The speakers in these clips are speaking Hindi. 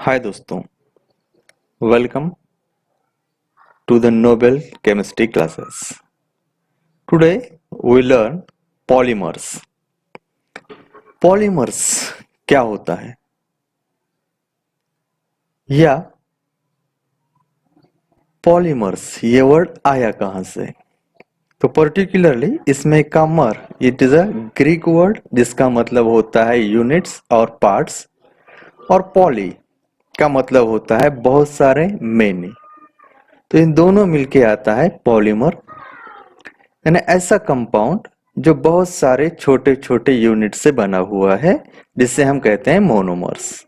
हाय दोस्तों, welcome to the Nobel chemistry classes. Today we learn polymers. Polymers क्या होता है या पॉलीमर्स ये वर्ड आया कहाँ से? तो पर्टिकुलरली इसमें का मर it is a Greek word जिसका मतलब होता है यूनिट्स और पार्ट्स, और पॉली का मतलब होता है बहुत सारे, मेनी। तो इन दोनों मिलके आता है पॉलीमर, यानी ऐसा कंपाउंड जो बहुत सारे छोटे छोटे यूनिट से बना हुआ है, जिसे हम कहते हैं मोनोमर्स।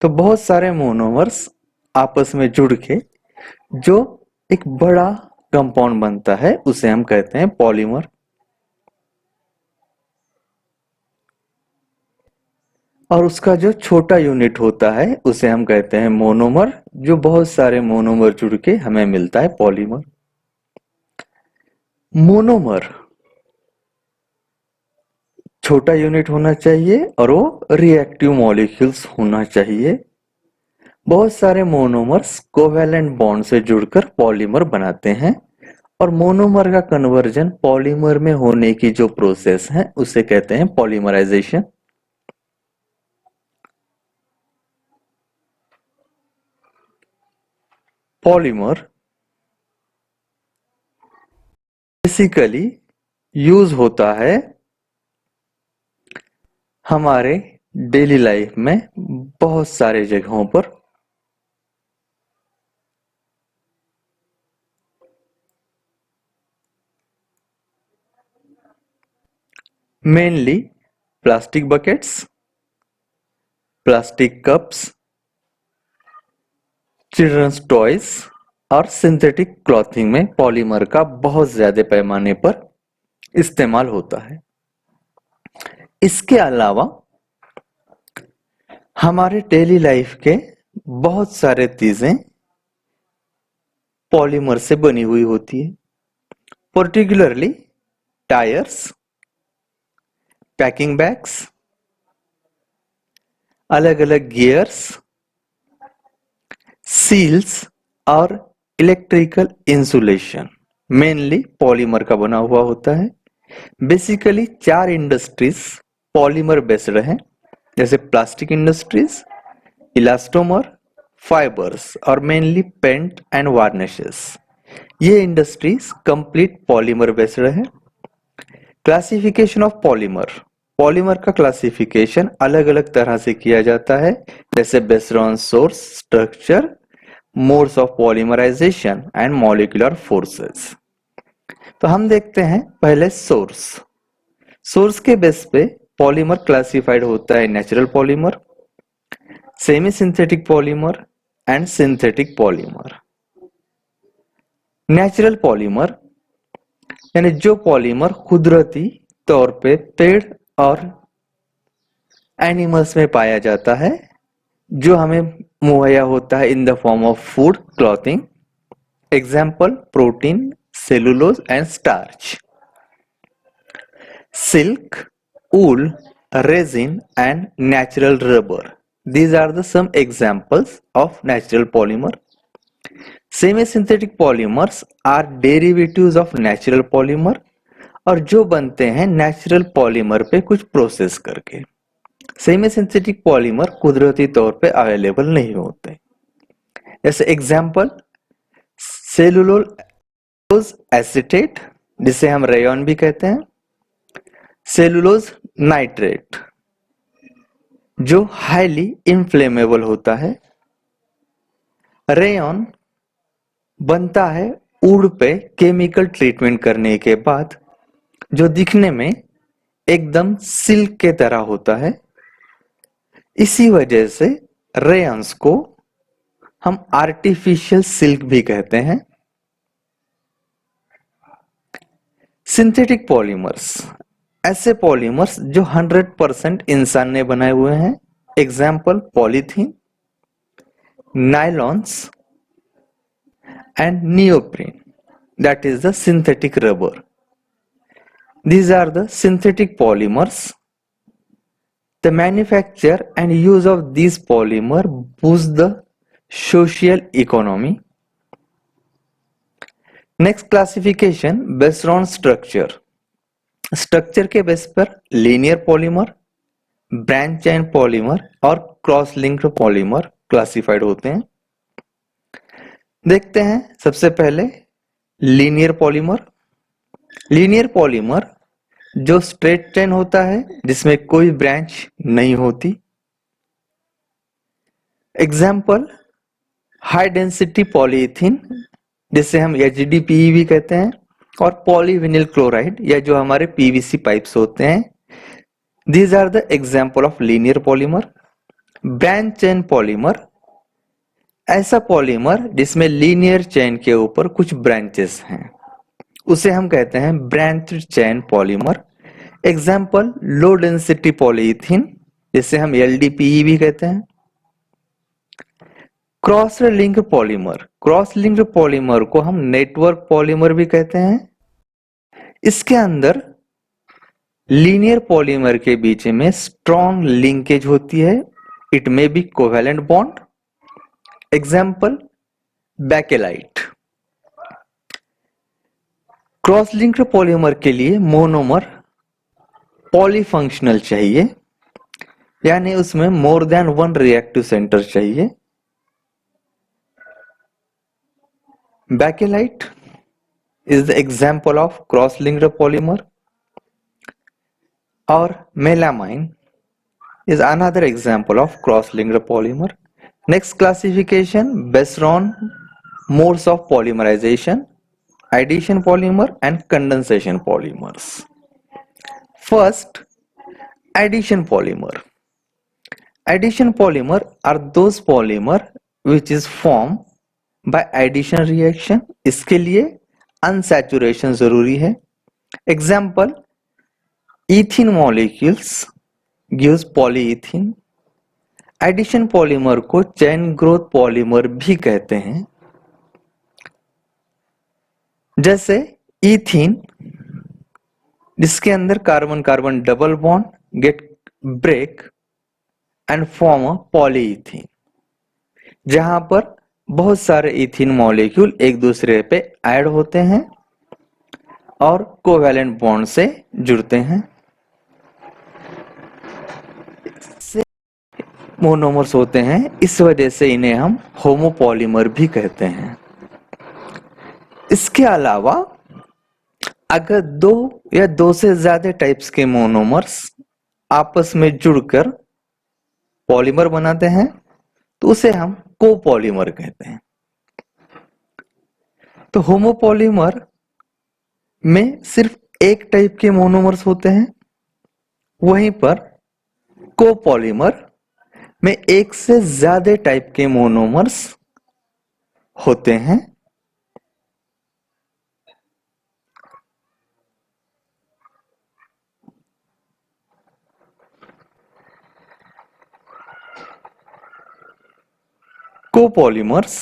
तो बहुत सारे मोनोमर्स आपस में जुड़ के जो एक बड़ा कंपाउंड बनता है उसे हम कहते हैं पॉलीमर। और उसका जो छोटा यूनिट होता है उसे हम कहते हैं मोनोमर, जो बहुत सारे मोनोमर जुड़ के हमें मिलता है पॉलीमर। मोनोमर छोटा यूनिट होना चाहिए और वो रिएक्टिव मॉलिक्यूल्स होना चाहिए। बहुत सारे मोनोमर्स कोवैलेंट बॉन्ड से जुड़कर पॉलीमर बनाते हैं, और मोनोमर का कन्वर्जन पॉलीमर में होने की जो प्रोसेस है उसे कहते हैं पॉलीमराइजेशन। पॉलीमर बेसिकली यूज होता है हमारे डेली लाइफ में बहुत सारे जगहों पर। Mainly plastic buckets, plastic cups, children's toys और सिंथेटिक क्लॉथिंग में पॉलीमर का बहुत ज्यादा पैमाने पर इस्तेमाल होता है। इसके अलावा हमारे डेली लाइफ के बहुत सारे चीजें पॉलीमर से बनी हुई होती है, पर्टिकुलरली टायर्स, पैकिंग बैग्स, अलग अलग गियर्स, सील्स और इलेक्ट्रिकल इंसुलेशन मेनली पॉलीमर का बना हुआ होता है। बेसिकली 4 इंडस्ट्रीज पॉलीमर बेस्ड हैं, जैसे प्लास्टिक इंडस्ट्रीज, इलास्टोमर, फाइबर्स और मेनली पेंट एंड वार्निशेस। ये इंडस्ट्रीज कंप्लीट पॉलीमर बेस्ड है। क्लासिफिकेशन ऑफ पॉलीमर, पॉलीमर का क्लासिफिकेशन अलग अलग तरह से किया जाता है, जैसे based on source, structure, modes of polymerisation and molecular forces. तो हम देखते हैं पहले सोर्स। सोर्स के बेस पे पॉलीमर क्लासिफाइड होता है natural polymer, semi synthetic polymer and synthetic polymer. Natural polymer यानी जो पॉलीमर कुदरती तौर पे पेड़ और एनिमल्स में पाया जाता है, जो हमें मुहैया होता है in the form of food, clothing, example protein, cellulose and starch. Silk, wool, resin and natural rubber. These are the some examples of natural polymer. Semi-synthetic polymers are derivatives of natural polymer और जो बनते हैं नेचुरल पॉलीमर पे कुछ प्रोसेस करके। सेमी सिंथेटिक पॉलीमर कुदरती तौर पे अवेलेबल नहीं होते, जैसे एग्जाम्पल सेलुलोज एसीटेट, जिसे हम रेयन भी कहते हैं, सेलुलोज नाइट्रेट जो हाईली इनफ्लेमेबल होता है। रेयन बनता है वुड पे केमिकल ट्रीटमेंट करने के बाद, जो दिखने में एकदम सिल्क के तरह होता है। इसी वजह से रेयंस को हम आर्टिफिशियल सिल्क भी कहते हैं। सिंथेटिक पॉलीमर्स ऐसे पॉलीमर्स जो 100% इंसान ने बनाए हुए हैं, example polythene, nylons and neoprene, that is the synthetic rubber. These are the synthetic polymers The manufacture and use of these polymer boost the social economy. Next classification based on structure. Structure के बेस पर linear polymer, branch chain polymer और क्रॉस लिंक्ड पॉलीमर क्लासिफाइड होते हैं। देखते हैं सबसे पहले लीनियर पॉलीमर। लीनियर पॉलीमर जो स्ट्रेट चेन होता है जिसमें कोई ब्रांच नहीं होती। एग्जाम्पल हाई डेंसिटी पॉलीइथीन जिसे हम HDPE भी कहते हैं, और पॉलीविनिल क्लोराइड या जो हमारे PVC पाइप्स होते हैं। These are the example of linear polymer. Branch chain polymer ऐसा पॉलीमर जिसमें लीनियर चेन के ऊपर कुछ ब्रांचेस हैं, उसे हम कहते हैं branch chain polymer. Example low density polyethene जिसे हम LDPE भी कहते हैं। Cross link polymer, cross link polymer को हम नेटवर्क पॉलीमर भी कहते हैं। इसके अंदर लीनियर पॉलीमर के बीच में स्ट्रॉन्ग लिंकेज होती है। It may be covalent bond. Example bakelite. Cross linked polymer के लिए मोनोमर पॉलीफंक्शनल चाहिए, यानी उसमें more than one reactive centre चाहिए। Bakelite is the example of cross-linked polymer, or melamine is another example of cross-linked polymer. Next classification based on modes of polymerization: addition polymer and condensation polymers. First, addition polymer. Addition polymer are those polymer which is formed by addition reaction. इसके लिए अनसैचुरेशन जरूरी है। Example ethene molecules gives polyethene. Addition polymer को चेन ग्रोथ पॉलीमर भी कहते हैं। जैसे इथिन जिसके अंदर carbon carbon double bond get break and form a polyethene, जहां पर बहुत सारे इथिन मॉलिक्यूल एक दूसरे पे ऐड होते हैं और कोवैलेंट बॉन्ड से जुड़ते हैं। मोनोमर्स होते हैं, इस वजह से इन्हें हम होमोपॉलीमर भी कहते हैं। इसके अलावा अगर दो या दो से ज्यादा टाइप्स के मोनोमर्स आपस में जुड़कर पॉलीमर बनाते हैं तो उसे हम कोपॉलीमर कहते हैं। तो होमोपॉलीमर में सिर्फ एक टाइप के मोनोमर्स होते हैं, वहीं पर कोपॉलीमर में एक से ज्यादा टाइप के मोनोमर्स होते हैं। Copolymers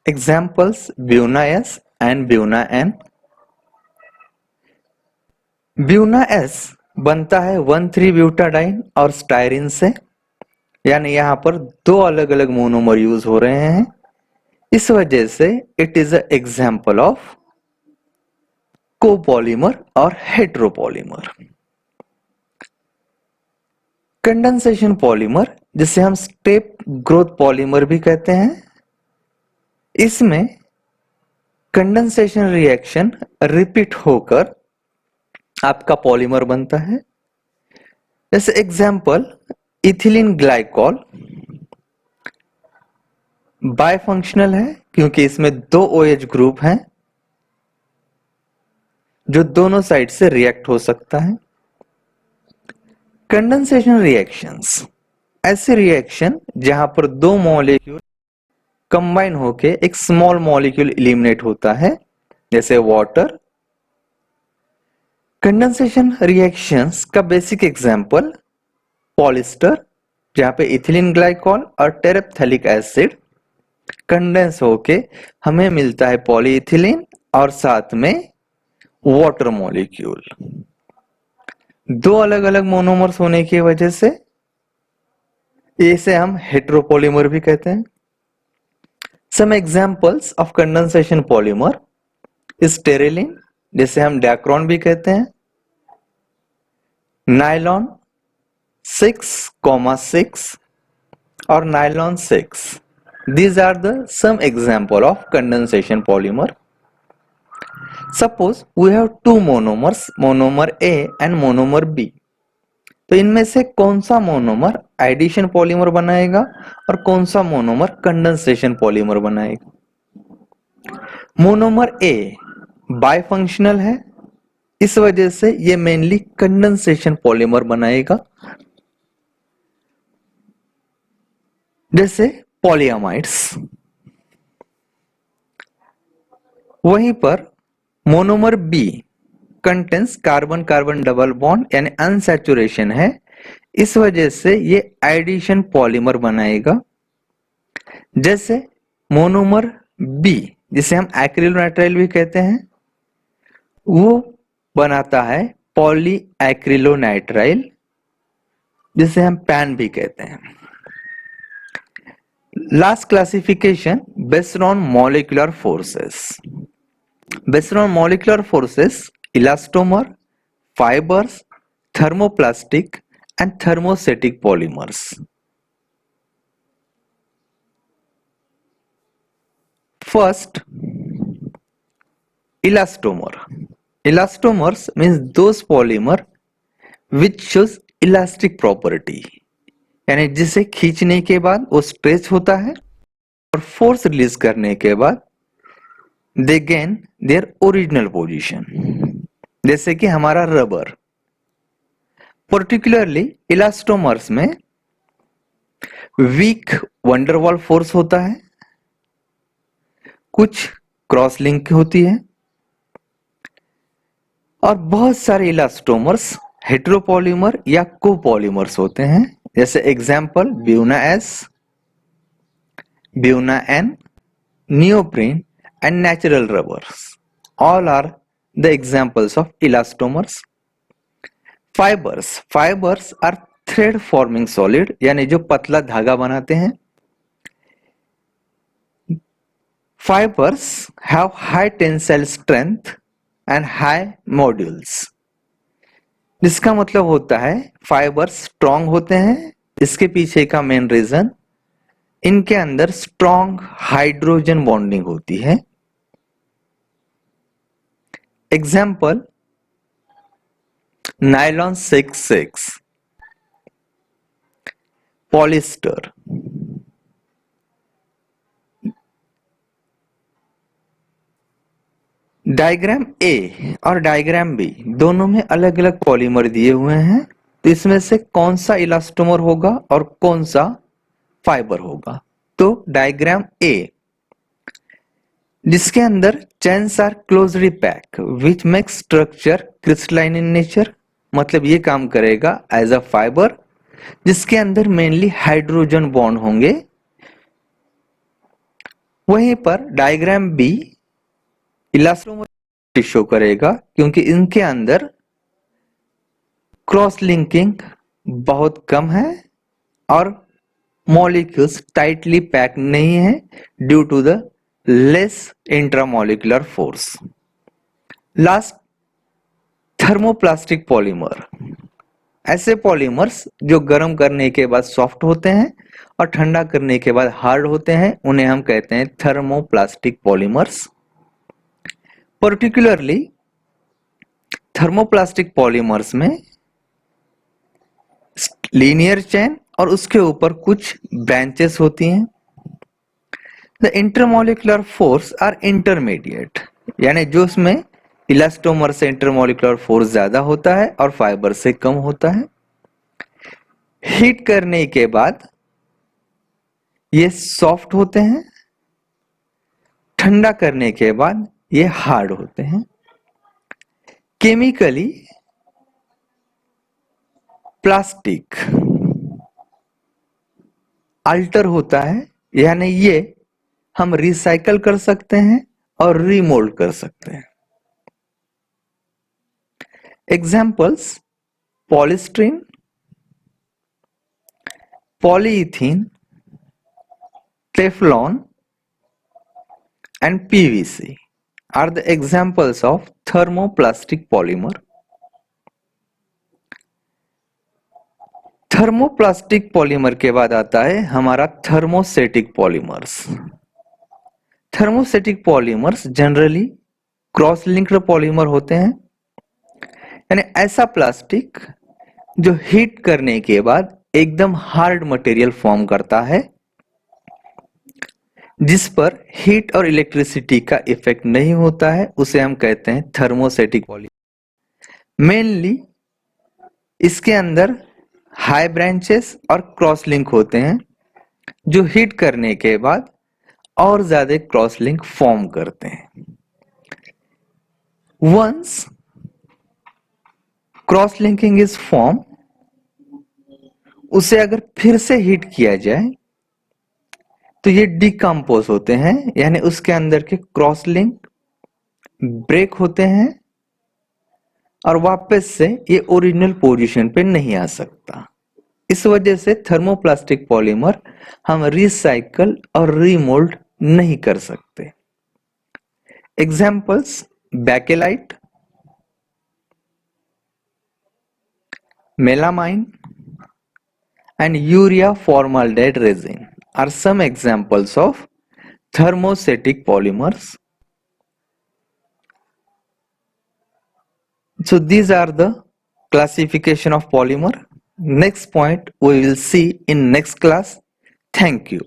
examples Buna S and Buna N. Buna S बनता है 1,3-ब्यूटाडाइन और स्टायरिन से, यानी यहां पर दो अलग अलग मोनोमर यूज हो रहे हैं। इस वजह से it is a example of copolymer और हेट्रोपॉलीमर। कंडेंसेशन पॉलीमर जिसे हम स्टेप ग्रोथ पॉलीमर भी कहते हैं, इसमें कंडेंसेशन रिएक्शन रिपीट होकर आपका पॉलीमर बनता है। जैसे एग्जाम्पल इथिलीन ग्लाइकॉल बायफंक्शनल है क्योंकि इसमें दो OH ग्रुप हैं जो दोनों साइड से रिएक्ट हो सकता है। कंडेंसेशन रिएक्शंस ऐसे रिएक्शन जहां पर दो मॉलिक्यूल कंबाइन होके एक स्मॉल मॉलिक्यूल एलिमिनेट होता है, जैसे वाटर। कंडेंसेशन रिएक्शंस का बेसिक एग्जांपल पॉलिस्टर, जहां पे इथिलीन ग्लाइकॉल और टेरेप्थेलिक एसिड कंडेंस होके हमें मिलता है पॉलीइथिलीन और साथ में वाटर मॉलिक्यूल। दो अलग अलग मोनोमर्स होने की वजह से इसे हम हेटेरोपॉलीमर भी कहते हैं। Some examples of condensation polymer terylene, जिसे हम डायक्रॉन भी कहते हैं, नायलॉन 6,6 और nylon 6। These are the some example of condensation polymer. Suppose we have two monomers, monomer A and monomer B. तो इनमें से कौन सा मोनोमर एडिशन पॉलीमर बनाएगा और कौन सा मोनोमर कंडेंसेशन पॉलीमर बनाएगा? मोनोमर ए बाइफंक्शनल है, इस वजह से ये मेनली कंडेंसेशन पॉलीमर बनाएगा, जैसे पॉलीअमाइड्स। वहीं पर monomer B contains carbon carbon double bond यानी अनसैचुरेशन है, इस वजह से ये एडिशन पॉलीमर बनाएगा, जैसे मोनोमर बी जिसे हम एक्रिलोनाइट्राइल भी कहते हैं, वो बनाता है पॉली एक्रिलोनाइट्राइल जिसे हम पैन भी कहते हैं। Last classification based on molecular forces. Based on molecular forces, elastomer, fibers, thermoplastic and thermostatic polymers. First, elastomer. Elastomers means those polymer which shows elastic property, यानी जिसे खींचने के बाद वो स्ट्रेच होता है और फोर्स रिलीज करने के बाद they gain their original position, जैसे कि हमारा रबर। पर्टिकुलरली इलास्टोमर्स में वीक वंडरवॉल फोर्स होता है, कुछ क्रॉस लिंक होती है और बहुत सारे इलास्टोमर्स हेटेरोपॉलीमर या कोपॉलीमर्स होते हैं, जैसे example Buna S, Buna N, neoprene and natural rubbers. All are the examples of elastomers. Fibers. Fibers are thread forming solid, यानी जो पतला धागा बनाते हैं। Fibers have high tensile strength and high modules. जिसका मतलब होता है फाइबर्स स्ट्रॉन्ग होते हैं। इसके पीछे का मेन रीजन इनके अंदर स्ट्रॉन्ग हाइड्रोजन बॉन्डिंग होती है। Example nylon 6,6, polyester. Diagram A और डायग्राम बी दोनों में अलग अलग पॉलीमर दिए हुए हैं, तो इसमें से कौन सा इलास्टोमर होगा और कौन सा फाइबर होगा? तो डायग्राम ए जिसके अंदर chains are closely packed which makes structure crystalline in nature, मतलब ये काम करेगा एज अ फाइबर जिसके अंदर मेनली हाइड्रोजन बॉन्ड होंगे। वहीं पर डायग्राम बी इलास्टोमर शो करेगा क्योंकि इनके अंदर क्रॉस लिंकिंग बहुत कम है और मॉलिक्यूल्स टाइटली पैक नहीं है due to the less intramolecular force. Last, thermoplastic polymer. ऐसे पॉलीमर्स जो गर्म करने के बाद सॉफ्ट होते हैं और ठंडा करने के बाद हार्ड होते हैं, उन्हें हम कहते हैं thermoplastic polymers. Particularly thermoplastic polymers में लीनियर चेन और उसके ऊपर कुछ ब्रांचेस होती हैं। The intermolecular force are intermediate, यानी जो उसमें इलास्टोमर से इंटरमोलिकुलर फोर्स ज्यादा होता है और फाइबर से कम होता है। हीट करने के बाद ये सॉफ्ट होते हैं, ठंडा करने के बाद ये हार्ड होते हैं। केमिकली प्लास्टिक अल्टर होता है, यानी ये हम रिसाइकल कर सकते हैं और रीमोल्ड कर सकते हैं। Examples polystyrene, polyethylene, Teflon and PVC are the examples of thermoplastic polymer. Thermoplastic polymer के बाद आता है हमारा thermosetting polymers. Thermosetting polymers generally cross linked polymer होते हैं, यानी ऐसा प्लास्टिक जो हीट करने के बाद एकदम हार्ड मटेरियल फॉर्म करता है, जिस पर हीट और इलेक्ट्रिसिटी का इफेक्ट नहीं होता है, उसे हम कहते हैं थर्मोसेटिक पॉलीमर। मेनली इसके अंदर हाई ब्रांचेस और क्रॉस लिंक होते हैं, जो हीट करने के बाद और ज्यादा क्रॉस लिंक फॉर्म करते हैं। Once cross linking is form, उसे अगर फिर से हीट किया जाए तो ये डिकम्पोज होते हैं, यानी उसके अंदर के क्रॉस लिंक ब्रेक होते हैं और वापस से ये ओरिजिनल पोजीशन पे नहीं आ सकता। इस वजह से थर्मोप्लास्टिक पॉलीमर हम रिसाइकल और रीमोल्ड नहीं कर सकते। Examples Bakelite, melamine and urea formaldehyde resin are some examples of thermostatic polymers. So these are the classification of polymer. Next point we will see in next class. Thank you.